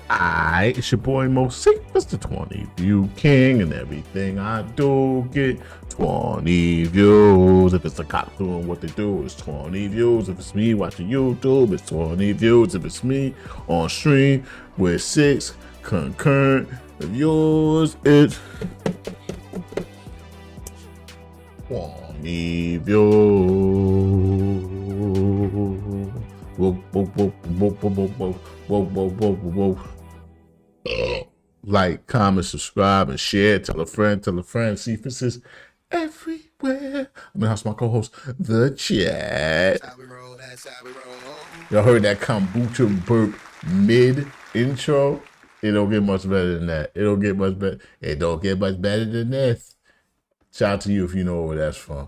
It's your boy Moseefus, the 20 view king, and everything I do get 20 views. If it's the cop doing what they do, it's 20 views. If it's me watching YouTube, it's 20 views. If it's me on stream with 6 concurrent views, it's 20 views. Whoa, whoa, whoa, whoa, whoa, whoa, whoa, whoa, whoa, whoa, whoa. Like, comment, subscribe, and share. Tell a friend, tell a friend. Cephas is everywhere. I'm gonna house my co-host, the chat. Y'all heard that kombucha burp mid intro? It don't get much better than that. It don't get much better. It don't get much better than this. Shout out to you if you know where that's from.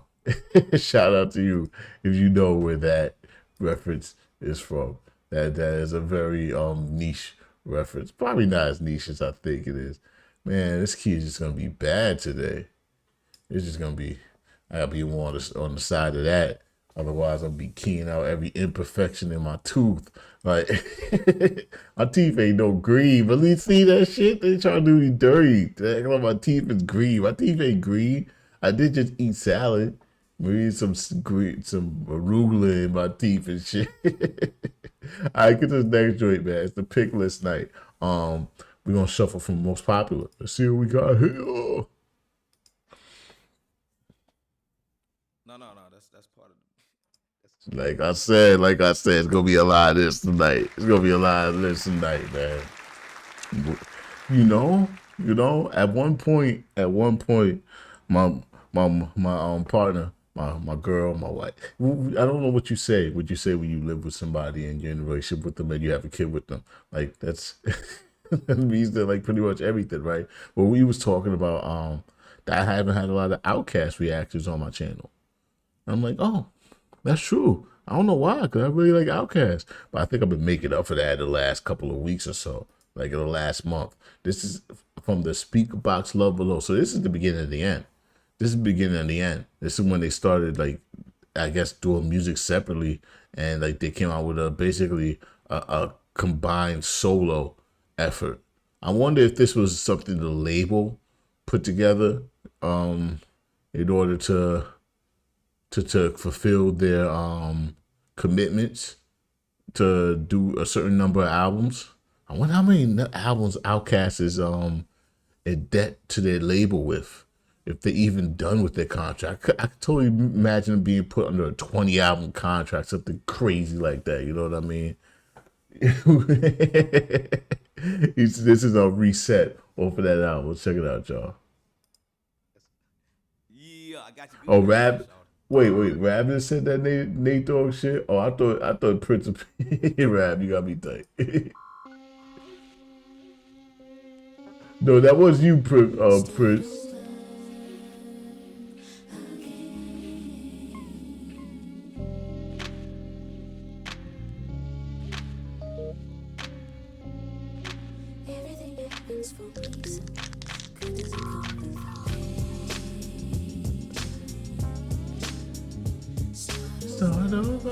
Shout out to you if you know where that reference is from. That is a very niche reference. Probably not as niche as I think it is. Man, this key is just gonna be bad today. It's just gonna be. I gotta be more on the side of that. Otherwise, I'll be keying out every imperfection in my tooth. Like my teeth ain't no green. But you see that shit? They trying to do me dirty. They act like my teeth is green. My teeth ain't green. I did just eat salad. Maybe some arugula in my teeth and shit. All right, get to the next joint, man. It's the pick list night. We're gonna shuffle from most popular. Let's see what we got here. No. That's part of it. Like I said, it's gonna be a lot of this tonight. It's gonna be a lot of this tonight, man. You know. At one point, my partner. My girl, my wife. I don't know what you say. Would you say when you live with somebody and you're in a relationship with them and you have a kid with them? Like that's that means that like pretty much everything, right? Well, we was talking about that I haven't had a lot of Outkast reactions on my channel. I'm like, oh, that's true. I don't know why, because I really like Outkast. But I think I've been making up for that the last couple of weeks or so, like in the last month. This is from the Speaker Box Love Below. So this is the beginning of the end. This is the beginning and the end. This is when they started, like, I guess, doing music separately, and like they came out with basically a combined solo effort. I wonder if this was something the label put together in order to fulfill their commitments to do a certain number of albums. I wonder how many albums Outkast is in debt to their label with. If they're even done with their contract. I could totally imagine them being put under a 20 album contract, something crazy like that. You know what I mean? This is a reset off of that album. Check it out, y'all. Yeah, I got you. Oh, Rab. Wait. Rab said that Nate Dogg shit. Oh, I thought Prince of Rab. You got me tight. No, that was you, Prince. Start over.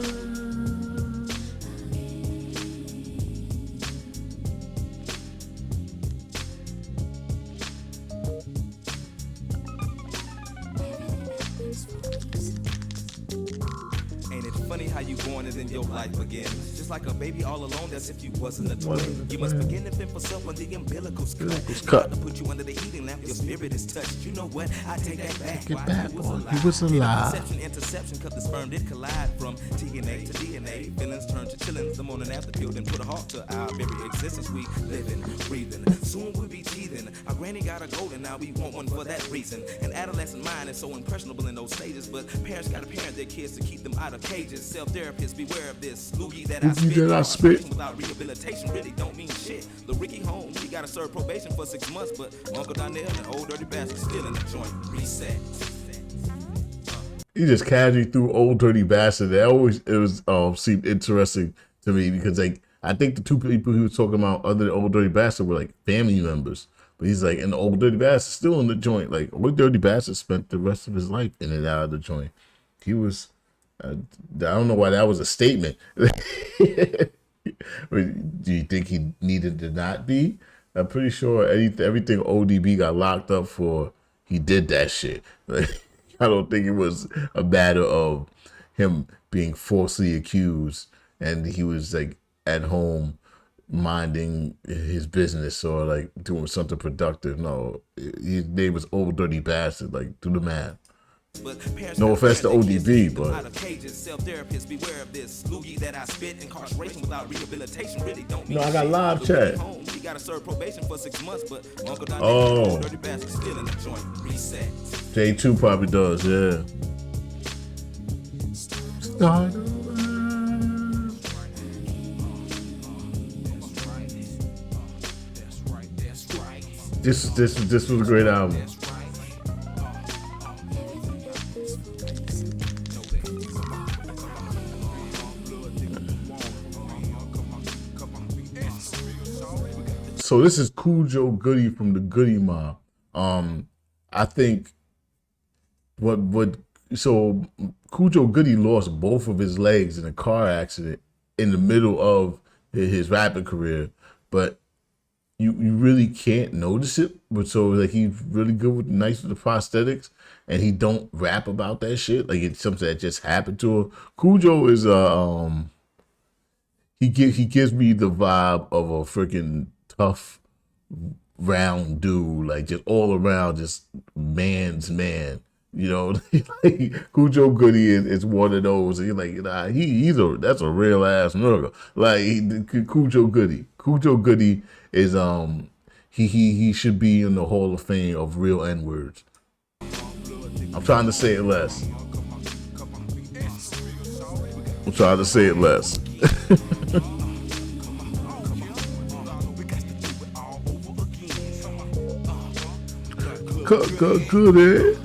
Ain't it funny how you born and then your life begins? Just like a baby all alone, that's if you wasn't a twin. You must begin to fend for self when the umbilical's cut. To put you under the heating lamp, your spirit is touched. You know what? I take that back. Get back, boy. You was alive. Interception, cause the sperm did collide from TNA to DNA. Feelings turn to chillings. The morning after pill, then put a halt to our very existence. We living, breathing. Soon we'll be teething. Our granny got a golden, now we want one for that reason. An adolescent mind is so impressionable in those stages, but parents gotta parent their kids to keep them out of cages. Self-therapists, beware of this. Loogie that I spit. Without rehabilitation really don't mean shit. The Ricky Holmes, he gotta serve probation for 6 months, but Uncle Donnell and old dirty bastard still in the joint. Reset. He just casually threw Old Dirty Bastard. Seemed interesting to me because like I think the two people he was talking about other than Old Dirty Bastard were like family members. But he's like, and the Old Dirty Bastard still in the joint. Like Old Dirty Bastard spent the rest of his life in and out of the joint. He was I don't know why that was a statement. He Do you think he needed to not be? I'm pretty sure everything ODB got locked up for, he did that shit. Like, I don't think it was a matter of him being falsely accused and he was like at home minding his business or like doing something productive. No, his name was Old Dirty Bastard. Like, do the math. No offense to ODB, but no, I got live chat. Oh, J2 probably does, yeah. Start This was a great album. So this is Cool Joe Goody from the Goody Mob. I think so Cool Joe Goody lost both of his legs in a car accident in the middle of his rapping career, but you really can't notice it. But so like he's really good with the prosthetics, and he don't rap about that shit. Like it's something that just happened to him. Cool Joe is he gives me the vibe of a freaking tough, round dude, like just all around, just man's man. You know, like Cool Joe Goody is one of those. And you're like, that's a real ass nigga. Like Cool Joe Goody. Cool Joe Goody is he should be in the Hall of Fame of real N words. I'm trying to say it less. I'm trying to say it less. Goody.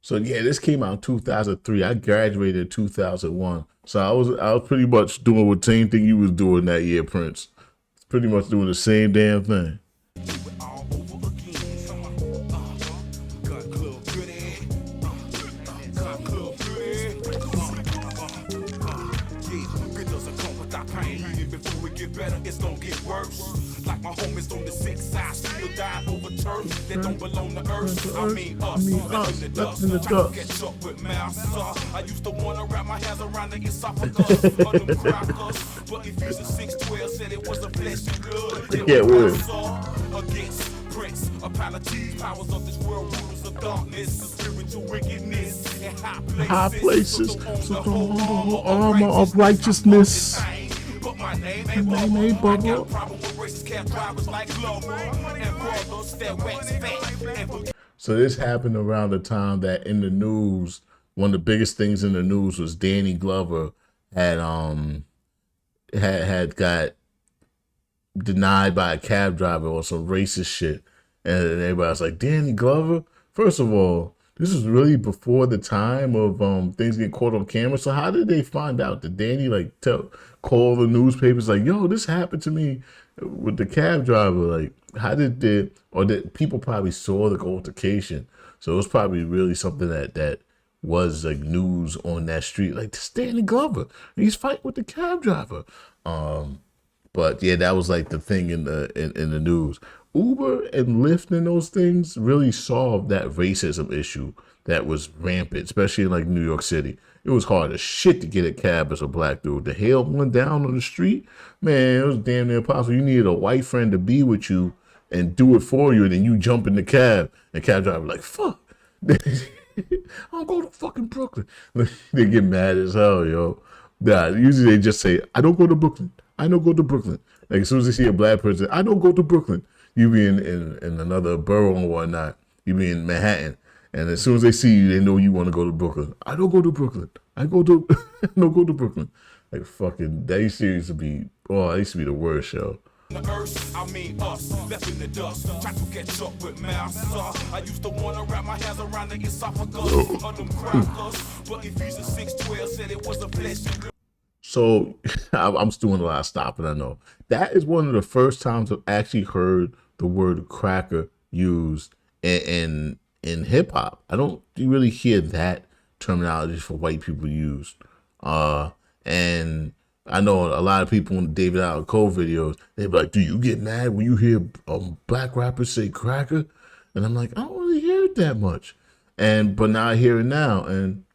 So yeah, this came out in 2003. I graduated in 2001. So I was pretty much doing the same thing you was doing that year, Prince. Pretty much doing the same damn thing. It's gonna get worse. Like my homies on the 6 side, still dying over turf that don't belong to earth. I mean us, left in the dust, trying to catch up with mouths. I used to wanna wrap my hands around the esophagus of them crackers, but Ephesians 6:12 said it was a flesh and blood. Yeah, word. Against Prince, apologies, powers of this world, rulers of darkness, spiritual wickedness, and high places. So the whole armor of righteousness. But my name ain't Bubba. I got a problem with racist cab drivers like Glover and brothers that wax fat. So this happened around the time that in the news, one of the biggest things in the news was Danny Glover had got denied by a cab driver or some racist shit. And everybody was like, Danny Glover? First of all, this is really before the time of things getting caught on camera. So how did they find out? Did Danny like call the newspapers like, yo, this happened to me with the cab driver? Like, how did people probably saw the altercation? So it was probably really something that was like news on that street. Like, this Danny Glover, he's fighting with the cab driver. But yeah, that was like the thing in the news. Uber and Lyft and those things really solved that racism issue that was rampant, especially in like New York City. It was hard as shit to get a cab as a black dude. The hell went down on the street, man, it was damn near impossible. You needed a white friend to be with you and do it for you, and then you jump in the cab, and the cab driver like, fuck. I don't go to fucking Brooklyn. They get mad as hell, yo. Nah, usually they just say, I don't go to Brooklyn. I don't go to Brooklyn. Like as soon as they see a black person, I don't go to Brooklyn. You be in another borough and whatnot. You be in Manhattan. And as soon as they see you, they know you want to go to Brooklyn. I don't go to Brooklyn. I don't go to Brooklyn. Like fucking, that used to be the worst, yo. The earth, I mean us, left in the dust, trying to catch up with mouths. I used to wanna wrap my hands around the esophagus of them crackers, but Ephesians 6:12 said it was a flesh and blood. So I'm doing a lot of stopping, I know. That is one of the first times I've actually heard the word cracker used in hip hop. I don't really hear that terminology for white people used. And I know a lot of people in David Allen Cole videos, they be like, "Do you get mad when you hear black rappers say cracker?" And I'm like, I don't really hear it that much. But now I hear it now, and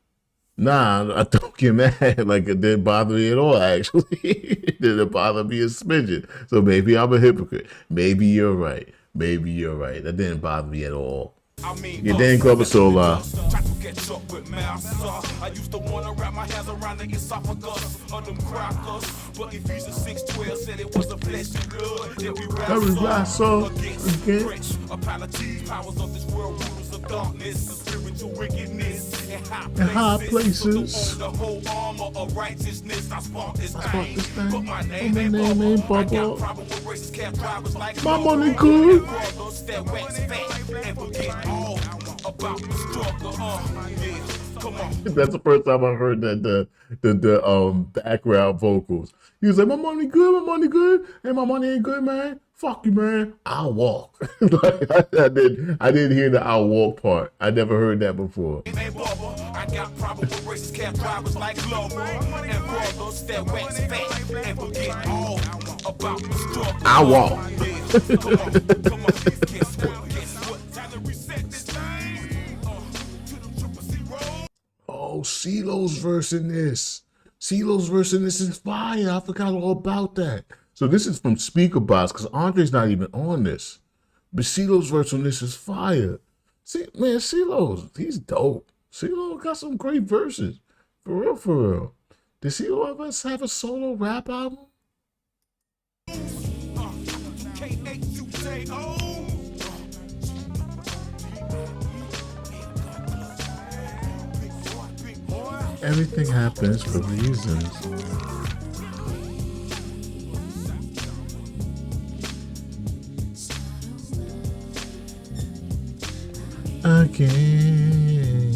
nah, I don't get mad. Like, it didn't bother me at all, actually. It didn't bother me a smidgen. So maybe I'm a hypocrite. Maybe you're right. Maybe you're right. That didn't bother me at all. Your Dan Club is so loud. I used to wanna wrap my hands around the esophagus of them crackers, but Ephesians 6:12 said it was the flesh and blood that we wrestle against. Apologies, powers of this world, rulers of darkness, spiritual wickedness in high places. So the whole armor of righteousness, I spark this thing, but my name ain't Bubba. I got problem with racist cab drivers like my money good. Brothers that wax fat and forget all about the struggle. Yeah. Come on. That's the first time I heard that the background vocals. He was like, "My money good, my money good. Hey, my money ain't good, man. Fuck you, man. I'll walk." Like, I didn't hear the "I'll walk" part. I never heard that before. I got problems with racist cab drivers like Glover and brothers that wax fat and forget all about the struggle. I'll walk. Come on. Guess what? Time to reset this thing. Oh, CeeLo's verse in this. CeeLo's verse in this is fire. I forgot all about that. So this is from Speaker Box, because Andre's not even on this. But CeeLo's verse on this is fire. See, man, CeeLo's, he's dope. CeeLo got some great verses. For real, for real. Did CeeLo ever have a solo rap album? Everything happens for reasons. Again.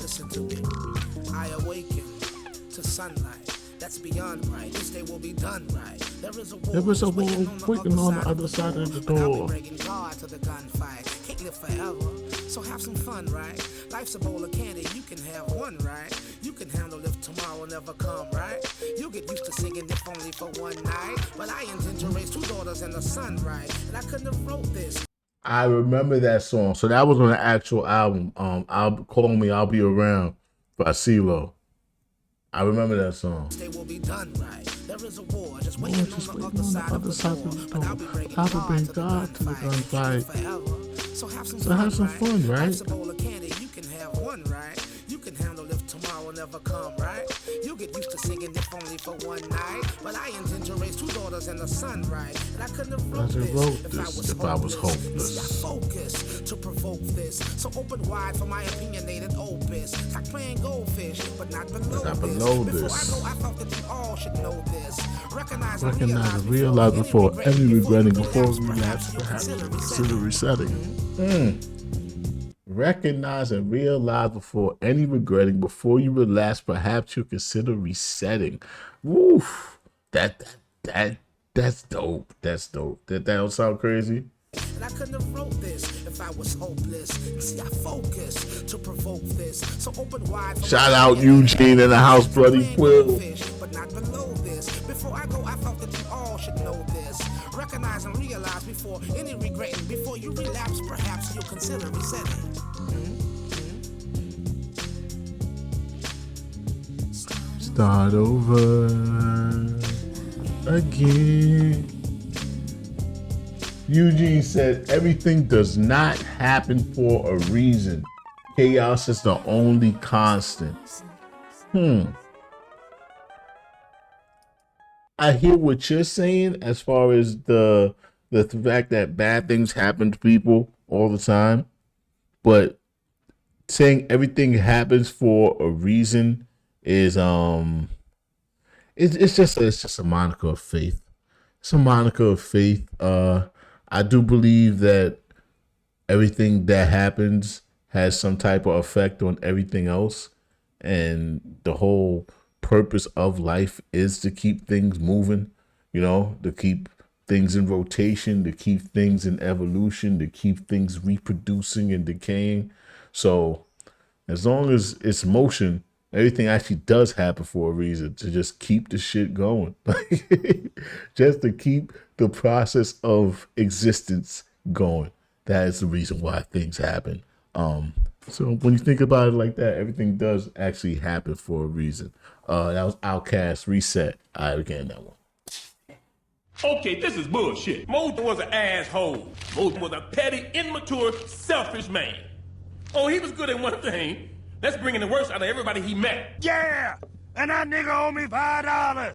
Listen to me. I awaken to sunlight. That's beyond right. This day will be done right. There is a war waiting on the other side of the door. Breaking guard to the gunfight. Can't live forever, so have some fun, right? Life's a bowl of candy, you can have one, right? You can handle if tomorrow never come, right? You get used to singing if only for one night. But I intend to raise 2 daughters and a son, right? And I couldn't have wrote this. I remember that song. So that was on the actual album. Call Me, I'll Be Around by CeeLo. I remember that song. They will be done right. There is a war just waiting on the other side of the door. But I'll be bringing God to the gunfight. So have some fun, right? Life's a bowl of candy, you can have one, right? You can handle if tomorrow never come, right? You get used to singing if only for one night. But I intend to raise 2 daughters and a son, right? And I couldn't have wrote this if I was hopeless. See, I focus to provoke this. So open wide for my opinionated opus. It's like playing goldfish, but not below this. Before I go, I thought that you all should know this. Recognize and realize before any regretting, before relapse, perhaps consider resetting. Recognize and realize before any regretting, before you relapse, perhaps you consider resetting. Woof. That's dope. That's dope. That don't sound crazy. And I couldn't have wrote this if I was hopeless. See, I focus to provoke this. So open wide. Shout out Eugene in the house, Bloody Quill. But not below this. Before I go, I thought that you all should know this. Recognize and realize before any regretting. Before you relapse, perhaps you'll consider resetting. Start over again. Eugene said, everything does not happen for a reason. Chaos is the only constant. I hear what you're saying as far as the fact that bad things happen to people all the time. But saying everything happens for a reason is it's just a moniker of faith. It's a moniker of faith. I do believe that everything that happens has some type of effect on everything else, and the whole purpose of life is to keep things moving, you know, to keep things in rotation, to keep things in evolution, to keep things reproducing and decaying. So as long as it's motion, everything actually does happen for a reason, to just keep the shit going. Just to keep the process of existence going. That is the reason why things happen. So when you think about it like that, everything does actually happen for a reason. That was Outkast, Reset. All right, again, that one. Okay, this is bullshit. Moses was an asshole. Moses was a petty, immature, selfish man. Oh, he was good at one thing. That's bringing the worst out of everybody he met. Yeah! And that nigga owe me $5.